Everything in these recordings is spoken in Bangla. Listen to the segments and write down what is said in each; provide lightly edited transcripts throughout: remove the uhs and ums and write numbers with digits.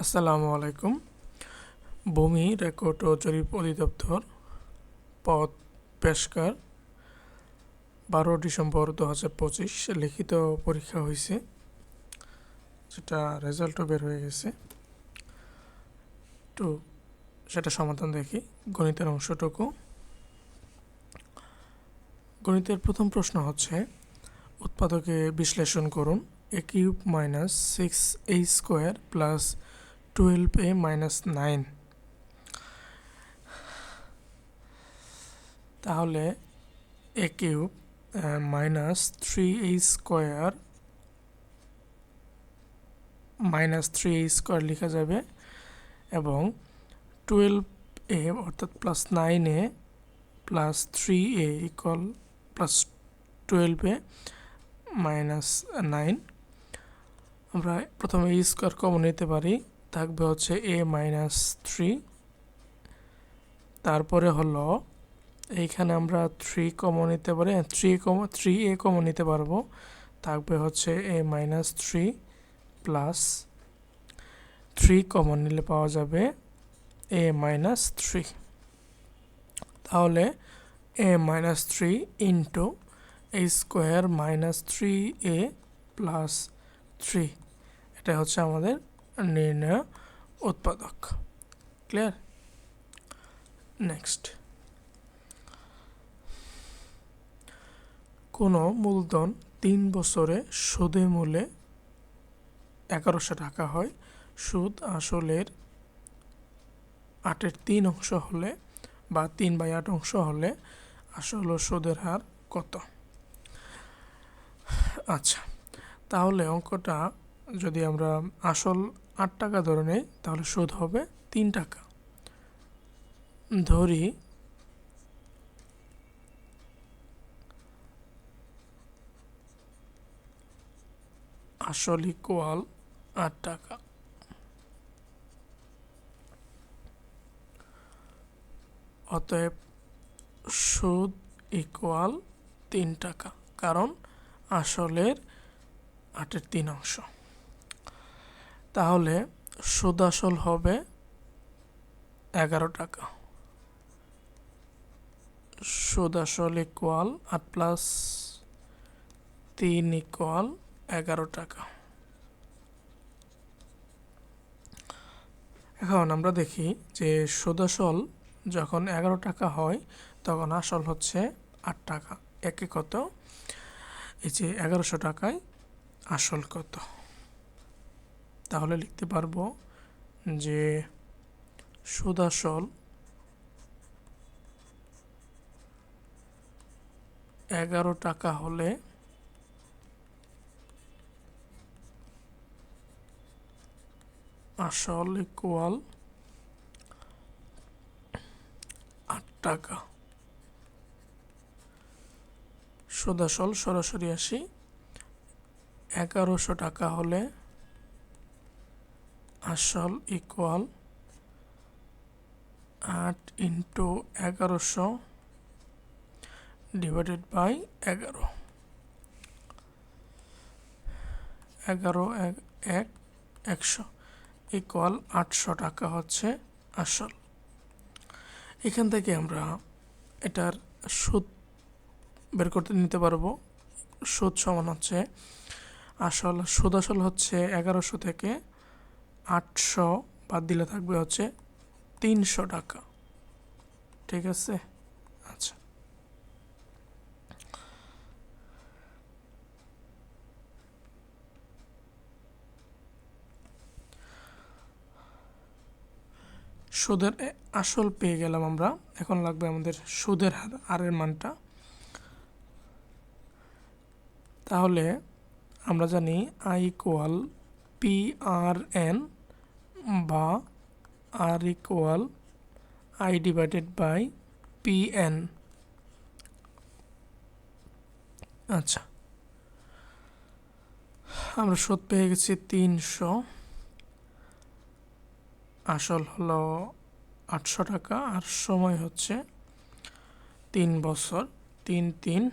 আসসালামু আলাইকুম। ভূমি রেকর্ড ও জরিপ অধিদপ্তর পদ পেশকার 12 ডিসেম্বর 2025 লিখিত পরীক্ষা হয়েছে, যেটা রেজাল্টও বের হয়ে গেছে। তো সেটা সমাধান দেখি। গণিতের অংশটুকু। গণিতের প্রথম প্রশ্ন হচ্ছে, উৎপাদকে বিশ্লেষণ করুন। a³ - 6a² plus 12a - 9। তাহলে a³ -3a² -3a² লেখা যাবে এবং 12a অর্থাৎ +9a plus 3a equal plus 12a -9। আমরা প্রথমে a² কমন নিতে পারি, থাকবে হচ্ছে a -3। তারপরে হলো এইখানে আমরা 3 কমন নিতে পারি, 3a কমন নিতে পারবো, থাকবে হচ্ছে a -3 প্লাস 3 কমন নিলে পাওয়া যাবে a -3। তাহলে a -3 into a² -3a plus 3, এটা হচ্ছে আমাদের নির্ণয় উৎপাদক। ক্লিয়ার? নেক্সট, কোনো মূলধন 3 বছরে সুদে মূলে 1100 টাকা হয়। সুদ আসলের 8/3 অংশ হলে বা 3/8 অংশ হলে আসল ও সুদের হার কত? আচ্ছা, তাহলে অঙ্কটা যদি আমরা আসল 8 টাকা ধরে নেই, তাহলে সুদ হবে 3 টাকা। ধরি আসল ইকুয়াল 8 টাকা, অতএব সুদ ইকুয়াল 3 টাকা, কারণ আসলের 8/3 অংশ। তাহলে সুদ আসল হবে 11 টাকা। সুদ আসল ইকুয়াল 8 প্লাস 3 ইকুয়াল 11 টাকা। এখন আমরা দেখি যে সুদ আসল যখন 11 টাকা হয় তখন আসল হচ্ছে 8 টাকা। একে কত? এই যে 1100 টাকায় আসল কত? তাহলে লিখতে পারবো যে সুদ আসল 11 টাকা হলে আসল ইকুয়াল 8 টাকা। সুদ আসল সরাসরি আসি, 1100 টাকা হলে আসল equal 8 into 1100 divided by 11। 11 1 100 equal 800 টাকা হচ্ছে আসল। এখান থেকে আমরা এটার সুদ বের করতে নিতে পারবো। সুদ সমান হচ্ছে সুদ আসল হচ্ছে 1100 থেকে 800 বাদ দিলে থাকবে হচ্ছে 300 টাকা। ঠিক আছে? আচ্ছা, সুদের আসল পেয়ে গেলাম আমরা। এখন লাগবে আমাদের সুদের হার, হারের মানটা। তাহলে আমরা জানি I ইকুয়াল PRN বা R equal I divided by PN। আচ্ছা, আমরা সুদ পেয়ে গেছি 300, আসল হলো 800 টাকা, আর সময় হচ্ছে 3 বছর। 3 3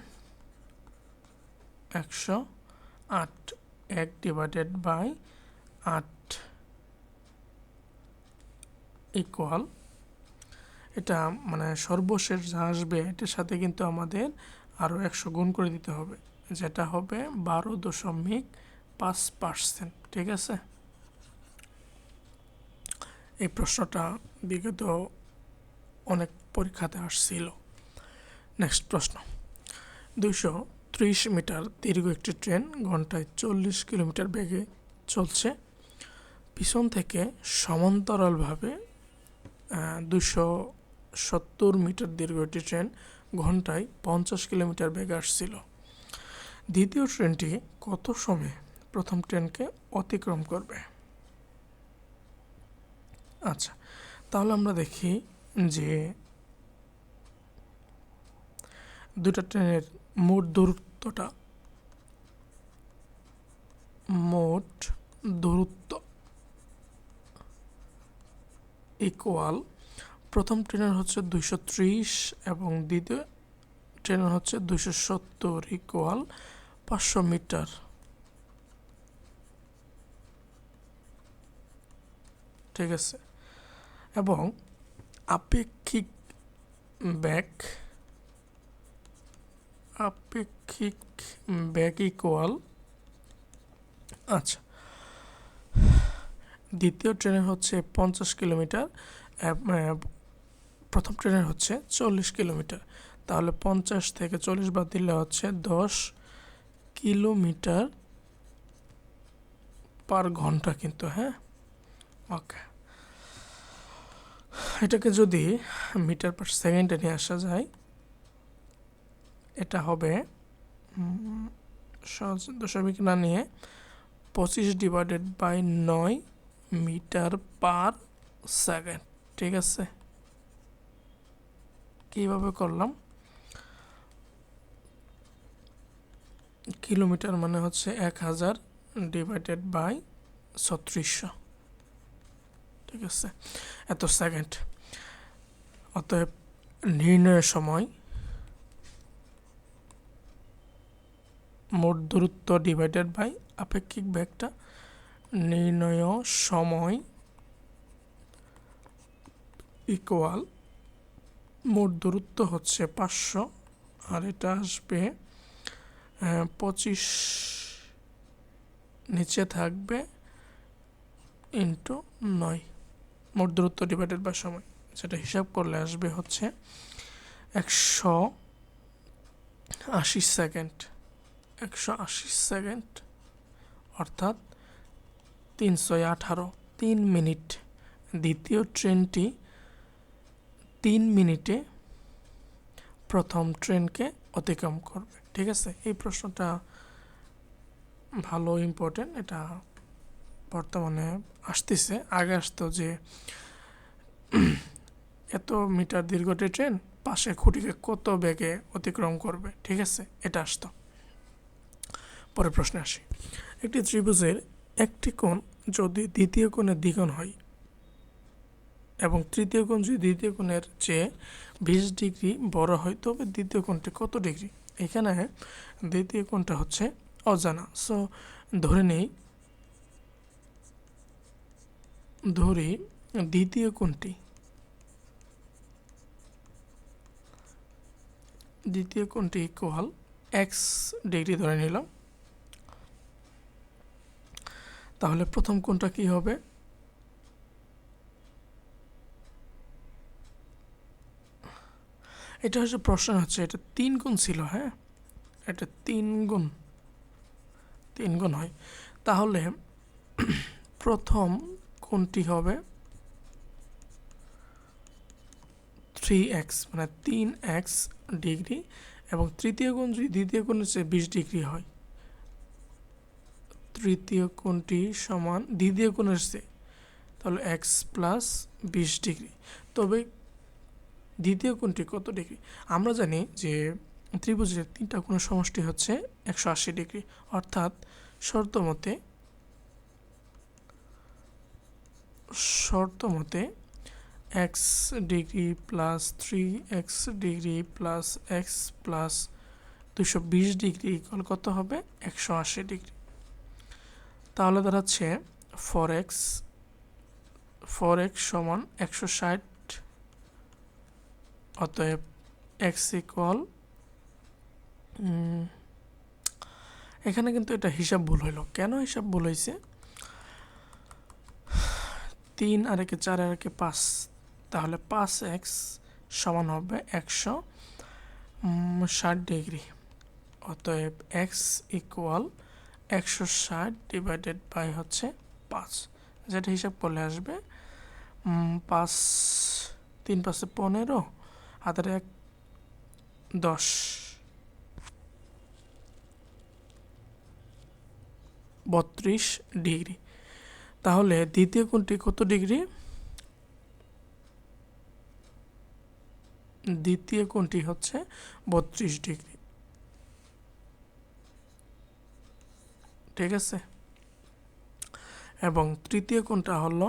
108, 1 ডিভাইডেড বাই 8 ইকুয়াল, এটা মানে সর্বশেষ যা আসবে এটার সাথে কিন্তু আমাদের আরও 100 গুণ করে দিতে হবে, যেটা হবে 12.5%। ঠিক আছে, এই প্রশ্নটা বিগত অনেক পরীক্ষাতে আসছিল। নেক্সট প্রশ্ন, 230 মিটার দীর্ঘ একটি ট্রেন ঘন্টায় 40 কিলোমিটার বেগে চলছে। পিছন থেকে সমান্তরালভাবে 270 মিটার দীর্ঘ একটি ট্রেন ঘন্টায় 50 কিলোমিটার বেগে আসছিল। দ্বিতীয় ট্রেনটি কত সময়ে প্রথম ট্রেনকে অতিক্রম করবে? আচ্ছা, তাহলে আমরা দেখি যে দুটা ট্রেনের মোট দূরত্ব ইকুয়াল, প্রথম ট্রেনের হচ্ছে 230 এবং দ্বিতীয় ট্রেনের হচ্ছে 270 ইকুয়াল 500 মিটার। ঠিক আছে, এবং আপেক্ষিক বেগ ইকুয়াল, আচ্ছা দ্বিতীয় ট্রেনের হচ্ছে 50 কিলোমিটার, প্রথম ট্রেনের হচ্ছে 40 কিলোমিটার। তাহলে 50 থেকে 40 বাদ দিলে হচ্ছে 10 কিলোমিটার পার ঘন্টা কিন্তু। হ্যাঁ, ওকে, এটাকে যদি মিটার পার সেকেন্ডে নিয়ে আসা যায়, এটা হবে দশমিক না নিয়ে 25/9 মিটার পার সেকেন্ড। ঠিক আছে, কিভাবে করলাম? কিলোমিটার মানে হচ্ছে 1000 ডিভাইডেড বাই 3600। ঠিক আছে, এত সেকেন্ড। অতএব নির্ণয়ের সময় মোট দূরত্ব ডিভাইডেড বাই আপেক্ষিক বেগটা, নির্ণয় সময় ইকুয়াল মোট দূরত্ব হচ্ছে 500 আর এটা আসবে 25 নিচে থাকবে ইন্টু 9, মোট দূরত্ব ডিভাইডেড বাই সময়, সেটা হিসাব করলে আসবে হচ্ছে 180 সেকেন্ড। 180 সেকেন্ড অর্থাৎ 318 মিনিট। দ্বিতীয় ট্রেনটি 3 মিনিটে প্রথম ট্রেনকে অতিক্রম করবে। ঠিক আছে, এই প্রশ্নটা ভালো ইম্পর্টেন্ট, এটা বর্তমানে আসতেছে। আগে আসতো যে এত মিটার দীর্ঘ ট্রেন পাশে খুঁটিকে কত বেগে অতিক্রম করবে। ঠিক আছে, এটা আসতো। পরের প্রশ্নে আসি, একটি ত্রিভুজের একটি কোণ যদি দ্বিতীয় কোণের দ্বিগুণ হয় এবং তৃতীয় কোণ যদি দ্বিতীয় কোণের চেয়ে 20 ডিগ্রি বড় হয়, তবে দ্বিতীয় কোণটি কত ডিগ্রি? এখানে দ্বিতীয় কোণটা হচ্ছে অজানা, সো ধরি দ্বিতীয় কোণটি ইকুয়াল এক্স ডিগ্রি ধরে নিলাম। তাহলে প্রথম কোণটা কি হবে? এটা হচ্ছে প্রশ্ন, হচ্ছে এটা 3 গুণ ছিল। হ্যাঁ, এটা 3 গুণ হয়। তাহলে প্রথম কোণটি হবে 3x মানে 3x ডিগ্রি, এবং তৃতীয় কোণ যদি দ্বিতীয় কোণের চেয়ে 20 ডিগ্রি হয়, তৃতীয় কোণটি সমান দ্বিতীয় কোণের চেয়ে, তাহলে x প্লাস 20 ডিগ্রি। তবে দ্বিতীয় কোণটি কত ডিগ্রি? আমরা জানি যে ত্রিভুজের 3টা কোণের সমষ্টি হচ্ছে 180 ডিগ্রি, অর্থাৎ শর্ত মতে x degree plus 3x degree plus x plus 220 degree equal কত হবে? 180 ডিগ্রি। তাহলে দাঁড়াচ্ছে 4x সমান 160, অতএব x ইকুয়াল, এখানে কিন্তু এটা হিসাব ভুল হইল। কেন হিসাব ভুল হয়েছে? 3 আর একে 4 আর একে 5, তাহলে 5x সমান হবে 160 ডিগ্রি। অতএব x ইকুয়াল 160 ডিভাইডেড বাই হচ্ছে 5, যেটা হিসাব করলে আসবে 5 3 5 15, হাতের 1 10, 32 ডিগ্রি। তাহলে দ্বিতীয় কোণটি কত ডিগ্রি? দ্বিতীয় কোণটি হচ্ছে 32 ডিগ্রি। ঠিক আছে, এবং তৃতীয় কোণটা হলো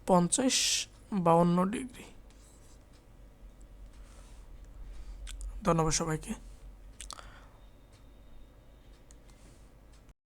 50-52 ডিগ্রি। ধন্যবাদ সবাইকে।